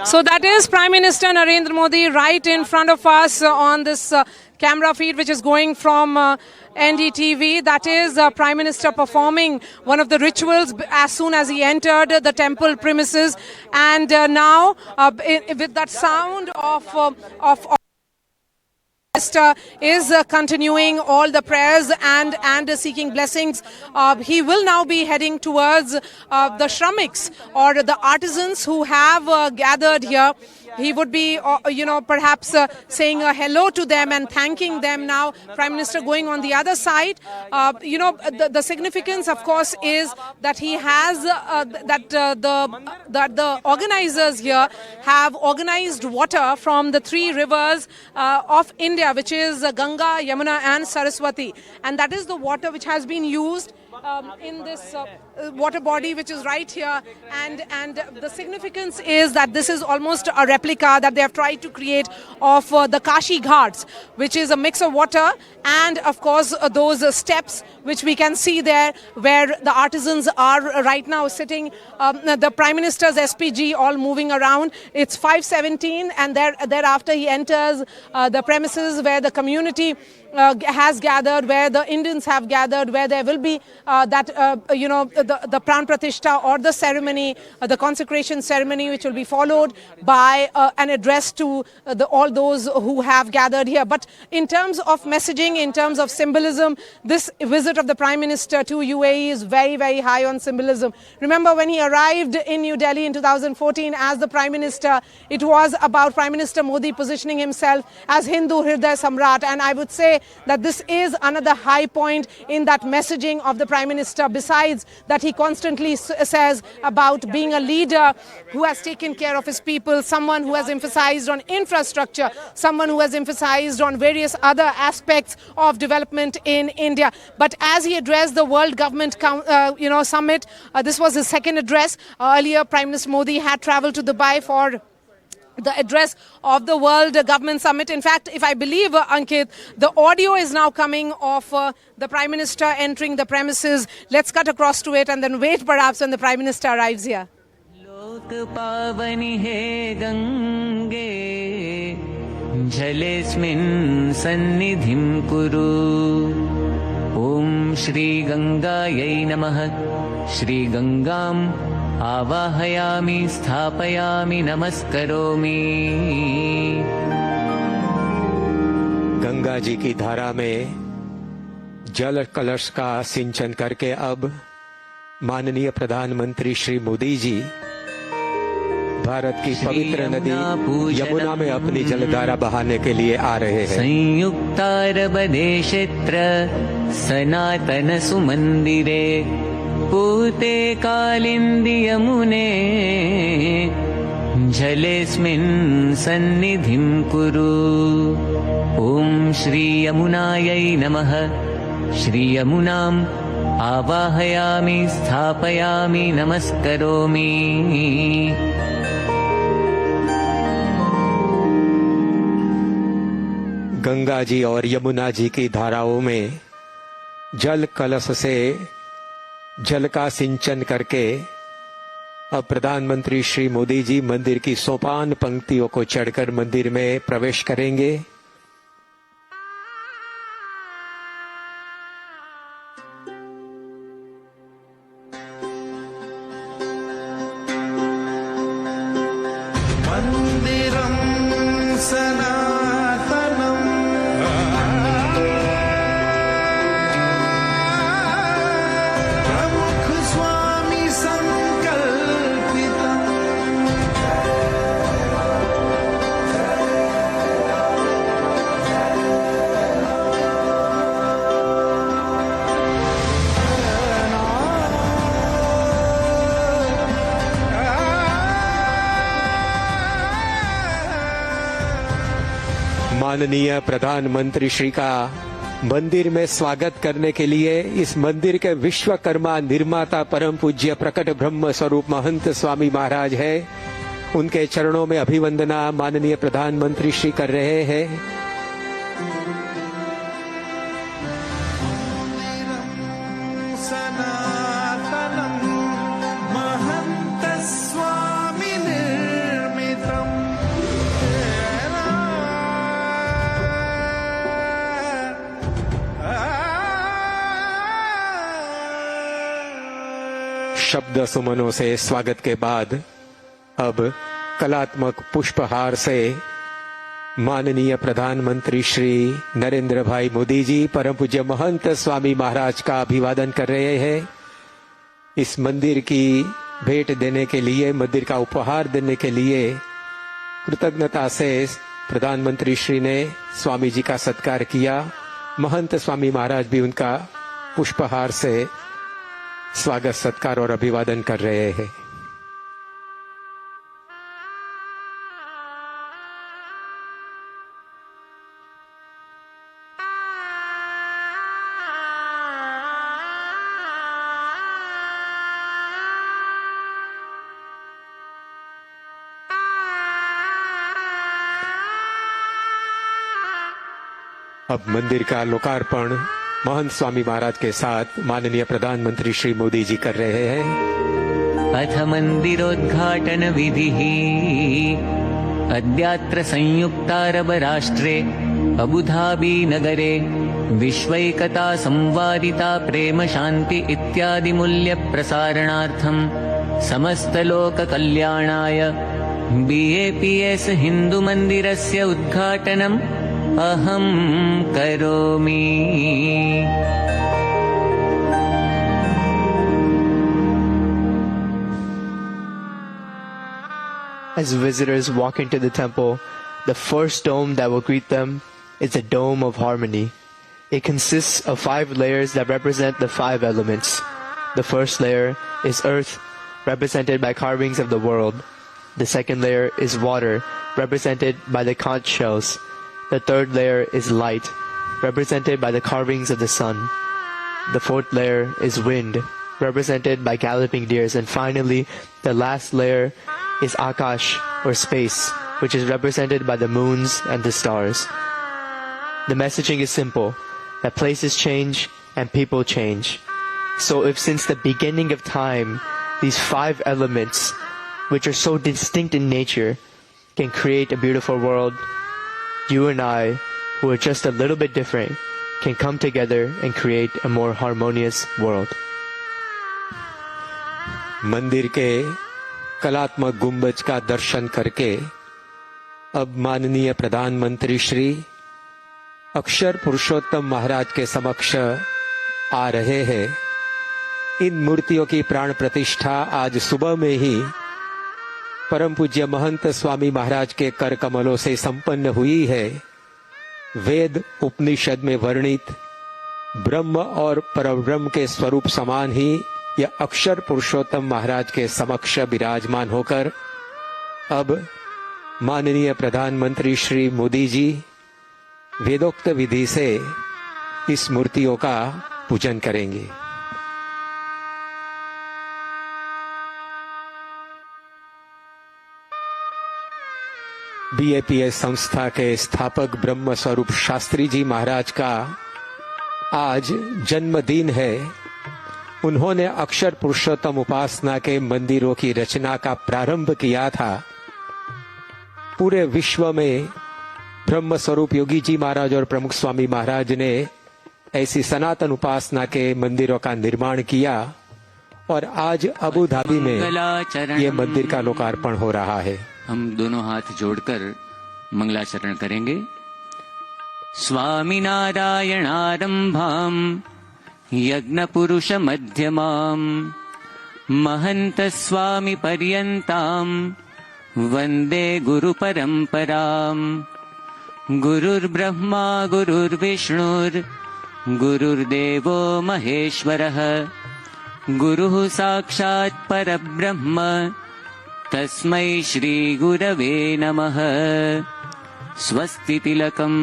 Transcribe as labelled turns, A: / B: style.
A: So that is Prime Minister Narendra Modi right in front of us on this camera feed which is going from NDTV. That is Prime Minister performing one of the rituals as soon as he entered the temple premises. And now with that sound of is continuing all the prayers and seeking blessings. He will now be heading towards the Shramiks or the artisans who have gathered here. He would be, perhaps saying a hello to them and thanking them. Now, Prime Minister going on the other side. The significance, of course, is that he has that the organizers here have organized water from the three rivers of India, which is Ganga, Yamuna, and Saraswati, and that is the water which has been used in this water body which is right here, and the significance is that this is almost a replica that they have tried to create of the Kashi ghats, which is a mix of water and of course those steps which we can see there where the artisans are right now sitting, the Prime Minister's SPG all moving around. It's 5:17 and thereafter he enters the premises where the community has gathered, where the Indians have gathered, where there will be the Pran Pratishtha or the ceremony, the consecration ceremony, which will be followed by an address to all those who have gathered here. But in terms of messaging, in terms of symbolism, this visit of the Prime Minister to UAE is very, very high on symbolism. Remember when he arrived in New Delhi in 2014 as the Prime Minister, it was about Prime Minister Modi positioning himself as Hindu Hriday Samrat, and I would say that this is another high point in that messaging of the Prime Minister, besides that he constantly says about being a leader who has taken care of his people, someone who has emphasized on infrastructure, someone who has emphasized on various other aspects of development in India. But as he addressed the World Government Summit, this was his second address. Earlier, Prime Minister Modi had traveled to Dubai for the address of the World Government Summit. In fact, if I believe, Ankit, the audio is now coming of the Prime Minister entering the premises. Let's cut across to it and then wait perhaps when the Prime Minister arrives here. Lok pavani he gange jhalesmin sannidhim kuru Om Shri Gangayai Namah Shri Gangam आवाहयामि स्थापयामि नमस्करोमि।
B: गंगा जी की धारा में जल कलश का सिंचन करके अब माननीय प्रधानमंत्री श्री मोदी जी भारत की पवित्र नदी यमुना में अपनी जलधारा बहाने के लिए आ रहे हैं।
C: संयुक्त अरब देशत्र सनातन सुमंदिरे पूते कालिंदी यमुने जलेस्मिन् सन्निधिं कुरु। ओम श्री यमुनायै नमः। श्री यमुनाम् आवाहयामि स्थापयामि नमस्करोमि।
B: गंगा जी और यमुना जी की धाराओं में जल कलश से जल का सिंचन करके अब प्रधानमंत्री श्री मोदी जी मंदिर की सोपान पंक्तियों को चढ़कर मंदिर में प्रवेश करेंगे।
D: मंदिरम सनातनम प्रमुख स्वामी संकल्पितम।
B: माननीय प्रधानमंत्री श्री का मंदिर में स्वागत करने के लिए इस मंदिर के विश्वकर्मा निर्माता परम पूज्य प्रकट ब्रह्म स्वरूप महंत स्वामी महाराज है, उनके चरणों में अभिवंदना माननीय प्रधानमंत्री श्री कर रहे हैं।
D: सनातनम महंत स्वामी निर्मित
B: शब्द सुमनों से स्वागत के बाद अब कलात्मक पुष्पहार से माननीय प्रधानमंत्री श्री नरेंद्र भाई मोदी जी परम पूज्य महंत स्वामी महाराज का अभिवादन कर रहे हैं। इस मंदिर की भेंट देने के लिए, मंदिर का उपहार देने के लिए कृतज्ञता से प्रधानमंत्री श्री ने स्वामी जी का सत्कार किया। महंत स्वामी महाराज भी उनका पुष्पहार से स्वागत, सत्कार और अभिवादन कर रहे हैं। अब मंदिर का लोकार्पण महंत स्वामी महाराज के साथ माननीय प्रधानमंत्री श्री मोदी जी कर रहे हैं।
C: अथ मंदिरोद्घाटन विधिः अद्यात्र संयुक्तारब राष्ट्रे अबुधाबी नगरे विश्वैकता संवादिता प्रेम शांति इत्यादि मूल्य प्रसारणार्थं समस्त लोक कल्याणाय BAPS हिंदू मंदिरस्य उद्घाटनम् अहं करोमि।
E: As visitors walk into the temple, the first dome that will greet them is the Dome of Harmony. It consists of 5 layers that represent the 5 elements. The first layer is earth, represented by carvings of the world. The second layer is water, represented by the conch shells. The third layer is light, represented by the carvings of the sun. The fourth layer is wind, represented by galloping deers. And finally, the last layer is Akash, or space, which is represented by the moons and the stars. The messaging is simple, that places change and people change. So if since the beginning of time, these 5 elements, which are so distinct in nature, can create a beautiful world, you and I, who are just a little bit different, can come together and create a more harmonious world.
B: मंदिर के कलात्मक गुंबज का दर्शन करके अब माननीय प्रधानमंत्री श्री अक्षर पुरुषोत्तम महाराज के समक्ष आ रहे हैं। इन मूर्तियों की प्राण प्रतिष्ठा आज सुबह में ही परम पूज्य महंत स्वामी महाराज के कर कमलों से संपन्न हुई है। वेद उपनिषद में वर्णित ब्रह्म और परब्रह्म के स्वरूप समान ही यह अक्षर पुरुषोत्तम महाराज के समक्ष विराजमान होकर अब माननीय प्रधानमंत्री श्री मोदी जी वेदोक्त विधि से इस मूर्तियों का पूजन करेंगे। BAPS संस्था के स्थापक ब्रह्म स्वरूप शास्त्री जी महाराज का आज जन्मदिन है। उन्होंने अक्षर पुरुषोत्तम उपासना के मंदिरों की रचना का प्रारंभ किया था। पूरे विश्व में ब्रह्म स्वरूप योगी जी महाराज और प्रमुख स्वामी महाराज ने ऐसी सनातन उपासना के मंदिरों का निर्माण किया और आज अबू धाबी में ये मंदिर का लोकार्पण हो रहा है।
C: हम दोनों हाथ जोड़कर मंगलाचरण करेंगे। स्वामी नारायणारंभाम यज्ञ पुरुष मध्यमाम महंत स्वामी पर्यंताम वंदे गुरु परंपराम। गुरुर्ब्रह्मा गुरुर्विष्णुर गुरुर्देवो महेश्वरः गुरुः साक्षात् परब्रह्म तस्मै श्री गुरवे नमः। स्वस्ति तिलकम्।